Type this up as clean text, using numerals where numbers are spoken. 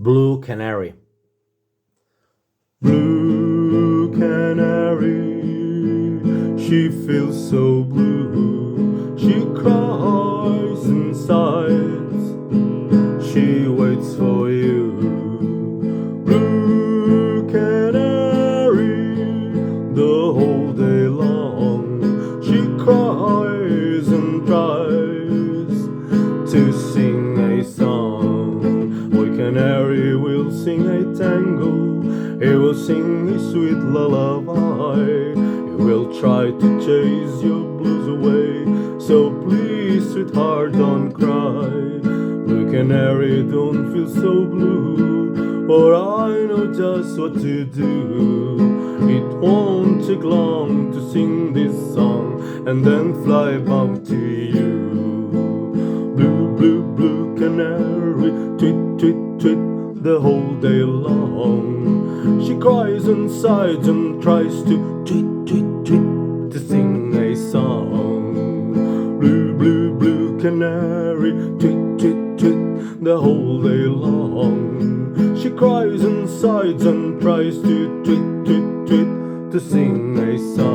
Blue Canary. Blue canary, she feels so blue. She cries and sighs, she waits for you. Blue canary, the whole day long, she cries and tries to sing a song. Boy canary will sing a tango, he will sing a sweet lullaby. He will try to chase your blues away. So please, sweetheart, don't cry. Blue canary, don't feel so blue, for I know just what to do. It won't take long to sing this song and then fly back to you. Blue, blue, blue canary, tweet, tweet, tweet, the whole day long. She cries and sighs and tries to tweet, tweet, tweet, to sing a song. Blue, blue, blue canary, tweet, tweet, tweet, the whole day long. She cries and sighs and tries to tweet, tweet, tweet, to sing a song.